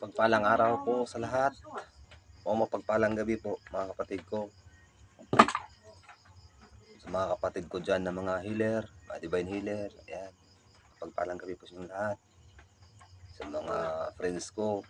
Mapagpalang araw po sa lahat o mapagpalang gabi po mga kapatid ko. Sa mga kapatid ko dyan na mga healer, mga divine healer, ayan. Mapagpalang gabi po sa inyong lahat. Sa mga friends ko,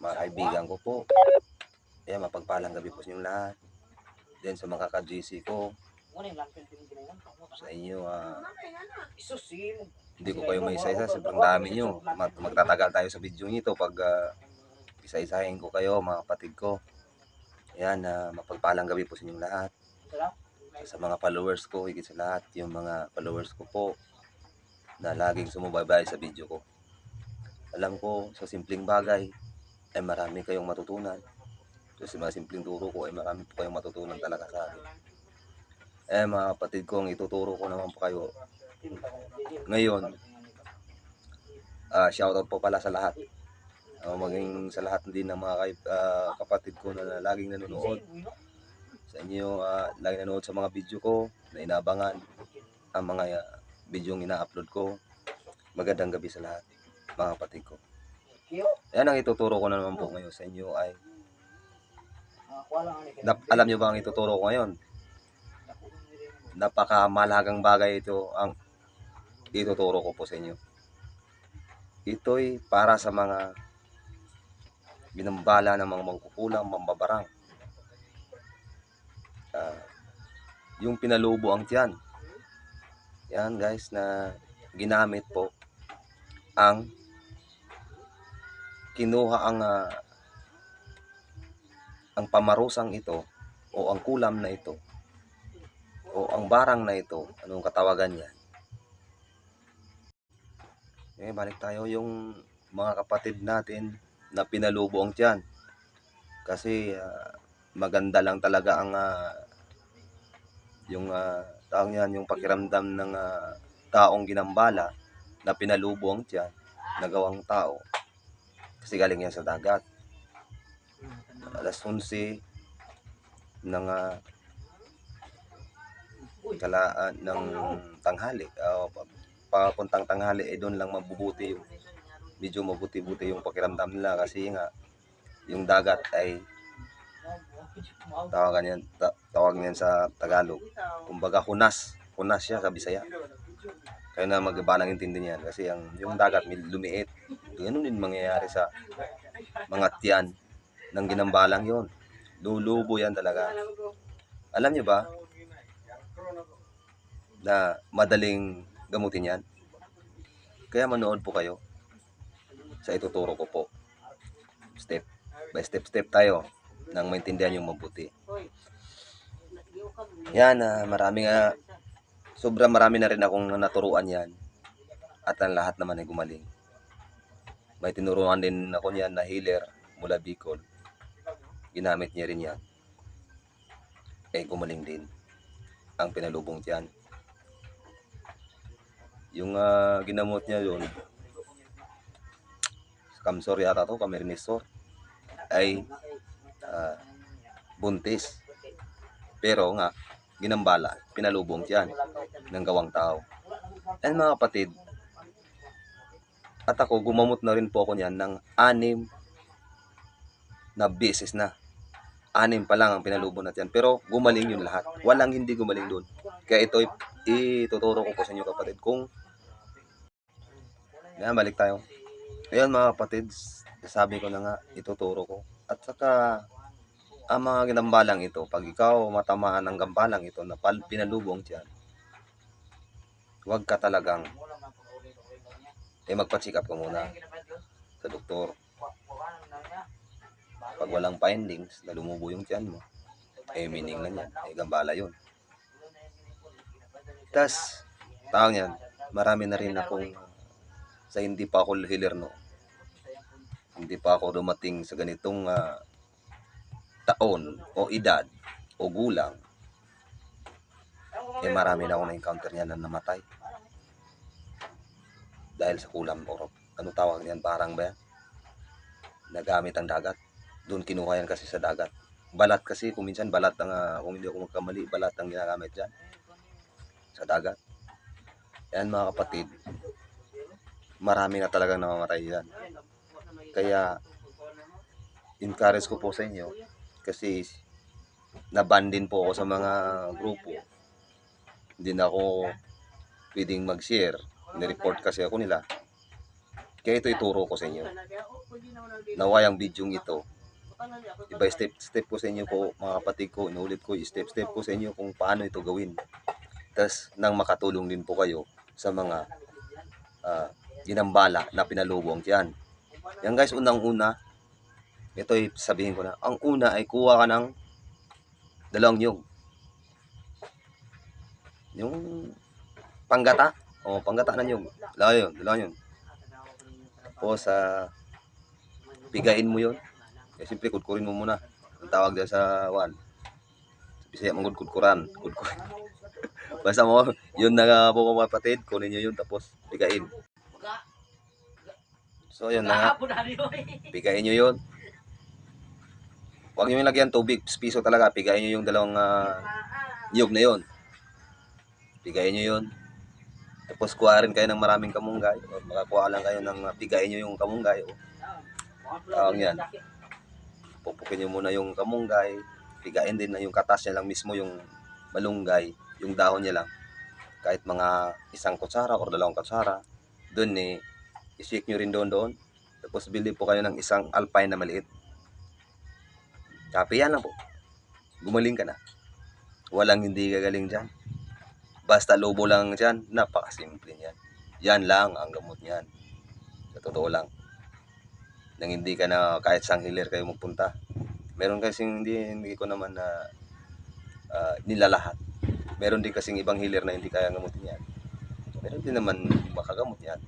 mga kaibigan ko po, ayan, mapagpalang gabi po sa inyong lahat. Then sa mga ka-GC ko, sa inyo, hindi ko kayo may isa-isa, sobrang dami nyo. Magtatagal tayo sa video nito pag isa-isahin ko kayo mga kapatid ko. Ayan, mapagpalang gabi po sa inyong lahat. Sa mga followers ko, higit sa lahat, yung mga followers ko po na laging sumubaybay sa video ko. Alam ko, sa simpleng bagay, ay marami kayong matutunan. So, sa mga simpleng turo ko, ay marami po kayong matutunan talaga sa akin. Mga kapatid ko, ang ituturo ko naman po kayo ngayon, shoutout po pala sa lahat. Maging sa lahat din ng mga kapatid ko na laging nanonood sa inyo, laging nanonood sa mga video ko na inabangan ang mga video ina-upload ko. Magandang gabi sa lahat mga kapatid ko. Yan ang ituturo ko na naman po ngayon sa inyo ay alam nyo ba ang ituturo ko ngayon? Napakamalagang bagay ito ang ituturo ko po sa inyo. Ito'y para sa mga binambala ng mga mangkukulang, mambabarang. Yung pinalubo ang tiyan. Yan guys, na ginamit po ang kinuha ang pamarusang ito o ang kulam na ito o ang barang na ito, anong katawagan niya. Balik tayo yung mga kapatid natin na pinalubo ang tiyan. Kasi maganda lang talaga ang yung taong yan, yung pakiramdam ng taong ginambala na pinalubo ang tiyan, nagawang tao. Kasi galing yan sa dagat. Alas 11 ng ng tanghali, papuntang tanghali, doon lang mabubuti yung medyo mabuti-buti yung pakiramdam nila kasi nga yung dagat ay tawag niyan sa Tagalog, kumbaga hunas siya sa Bisaya. Kaya na magbalang intindi niyan kasi yung dagat lumiit. Ganun din mangyayari sa mga tiyan ng ginambalang yon. Lulubo yan talaga. Alam niyo ba na madaling gamutin yan? Kaya manood po kayo sa ituturo ko po. Step by step tayo nang maintindihan yung mabuti. Yan, sobrang marami na rin akong naturuan yan. At ang lahat naman ay gumaling. May tinuruan din ako niyan na healer mula Bicol. Ginamit niya rin yan. Gumaling din ang pinalubong tiyan. Yung ginamot niya yun, Kamsor yata to, Camarines-Sur, ay buntis. Pero nga, ginambala, pinalubong tiyan ng gawang tao. And mga kapatid, at ako, gumamot na rin po ako niyan ng 6 na beses na. 6 pa lang ang pinalubong natin. Pero gumaling yun lahat. Walang hindi gumaling doon. Kaya ito, ituturo ko po sa inyo kapatid. Yan, balik tayo. Ayan mga kapatid, sabi ko na nga, ituturo ko. At saka, ang mga ginambalang ito, pag ikaw matamaan ng gambalang ito na pinalubong tiyan, huwag ka talagang magpa-check up ka muna sa doktor. Pag walang findings na lumubo yung tiyan mo, meaning lang yan, gambala yun. Tas, taong yan, marami na rin akong sa hindi pa ako healer no. Hindi pa ako dumating sa ganitong taon o edad o gulang. Marami na ako na-encounter niyan na namatay. Dahil sa kulam o ano tawag niyan, parang ba yan? Nagamit ang dagat. Doon kinuha yan kasi sa dagat. Balat kasi, kung minsan balat kung hindi ako magkamali, balat ang ginagamit dyan sa dagat. Yan mga kapatid, marami na talagang namamatay yan. Kaya encourage ko po sa inyo kasi naban din po ako sa mga grupo. Hindi na ako pwedeng mag-share. Ni-report kasi ako nila. Kaya ito ituro ko sa inyo. Naway ang video ito. Iba step ko sa inyo po mga kapatid ko. Inulit ko step ko sa inyo kung paano ito gawin. Tapos nang makatulong din po kayo sa mga ginambala na pinalubong dyan. Yan guys, unang-una, ito ay sabihin ko na. Ang una ay kuha ka ng dalawang nyug. Yung panggata. O, panggata na nyug. Dalawa yun. Tapos, pigain mo yun. Kaya siyempre, kudkurin mo muna. Ang tawag dyan sa wall. Bisaya mong kudkuran. Basta mo, yun na po mga kapatid. Kunin nyo yun, tapos pigain. So, yun na nga. Pigain nyo yun. Huwag nyo yung lagyan tubig. Piso talaga. Pigain nyo yung dalawang nyug na yun. Pigain nyo yun. Tapos kuha rin kayo ng maraming kamunggay. O makakuha lang kayo ng pigain nyo yung kamunggay. O, tawag yan. Pupukin nyo muna yung kamunggay. Pigain din na yung katas niya lang mismo yung malunggay. Yung dahon niya lang. Kahit mga 1 kutsara o 2 kutsara. Doon i-shake nyo rin doon. Tapos bili po kayo ng isang alpine na maliit. Kape yan lang po. Gumaling ka na. Walang hindi gagaling dyan. Basta lobo lang dyan, napakasimple niyan. Yan lang ang gamot niyan. Sa totoo lang. Nang hindi ka na kahit sang healer kayo magpunta. Meron kasing hindi ko naman na nilalahat. Meron din kasing ibang healer na hindi kaya gamutin yan. Meron din naman makagamot yan.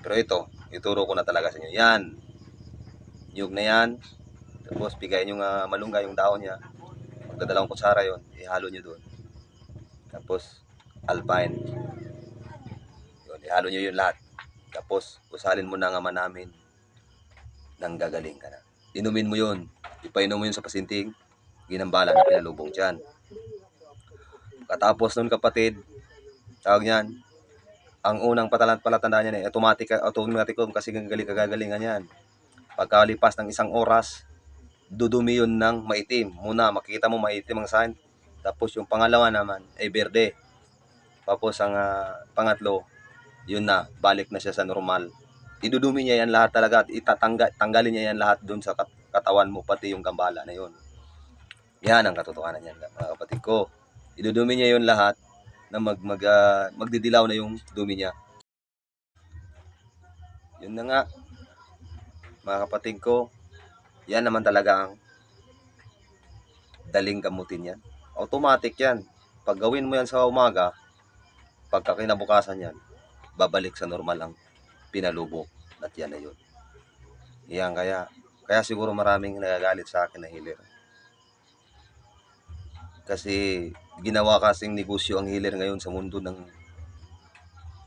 Pero ito, ituro ko na talaga sa inyo. Yan. Nyug na yan. Tapos pigayin yung malunggay, yung dahon niya. Magdadalawang kutsara yon, ihalo nyo doon. Tapos alpine. Yun, ihalo nyo yun lahat. Tapos usalin mo na nga namin. Nang gagaling ka na. Inumin mo yun. Ipainom mo yun sa pasinting. Ginambala na pinalubong dyan. Katapos nun kapatid, tawag niyan, ang unang palatandaan niyan automatic kasi kagagalingan yan. Pagkalipas ng 1 oras, dudumi yun ng maitim. Muna, makikita mo maitim ang sign. Tapos yung pangalawa naman ay berde. Tapos ang pangatlo, yun na, balik na siya sa normal. Idudumi niya yan lahat talaga at tanggalin niya yan lahat dun sa katawan mo, pati yung gambala na yun. Yan ang katotohanan niyan mga kapatid ko. Idudumi niya yun lahat na magdidilaw na yung dumi niya. Yun na nga, mga kapatid ko, yan naman talaga ang daling gamutin yan. Automatic yan. Pag gawin mo yan sa umaga, pagka kinabukasan yan, babalik sa normal ang pinalubok. At yan na yun. Yan, kaya siguro maraming nagagalit sa akin na healer. Kasi ginawa kasing negosyo ang healer ngayon sa mundo ng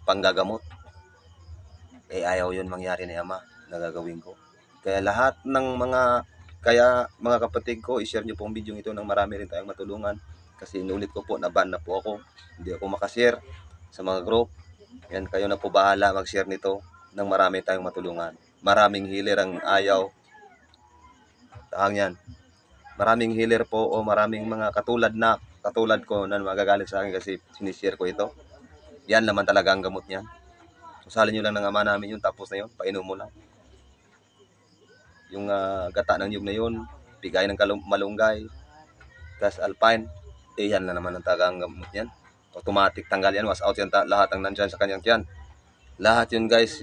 panggagamot. Ayaw yun mangyari ni Ama na gagawin ko. Kaya lahat ng mga kapatid ko, i-share nyo po ang video ito nang marami rin tayong matulungan. Kasi inulit ko po, naban na po ako. Hindi ako makashare sa mga group. Yan, kayo na po bahala mag-share nito nang marami tayong matulungan. Maraming healer ang ayaw. Tahang yan. Maraming healer po o maraming mga katulad ko na magagalit sa akin kasi sinishare ko ito. Yan naman talaga ang gamot niyan. Usalin nyo lang ng Ama namin yun, tapos na yun, painom mo lang. Yung gata ng nyug na yun, pigay ng malunggay, tas alpine, yan na naman ang tagang gamot yan. Automatic tanggal yan, wash out yan, lahat ang nandyan sa kanyang tiyan. Lahat yun guys,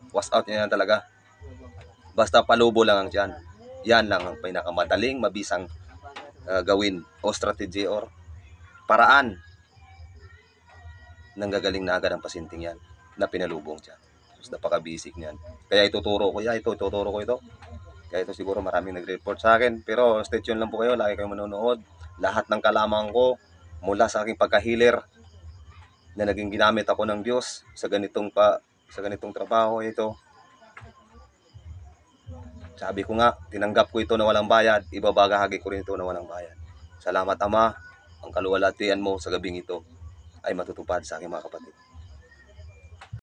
wash out yan talaga. Basta palubo lang ang tiyan. Yan lang ang pinakamadaling, mabisang gawin o strategy or paraan nang gagaling na agad ang pasinting yan na pinalubong dyan. So, napaka-basic niyan. Kaya ituturo ko ito. Kaya ito siguro maraming nag-report sa akin. Pero stay tuned lang po kayo. Lagi kayong manonood. Lahat ng kalaman ko mula sa aking pagka-healer na naging ginamit ako ng Diyos sa ganitong trabaho ito. Sabi ko nga, tinanggap ko ito na walang bayad. Ibabagahagi ko rin ito na walang bayad. Salamat Ama. Ang kaluwalhatian mo sa gabing ito ay matutupad sa aking mga kapatid.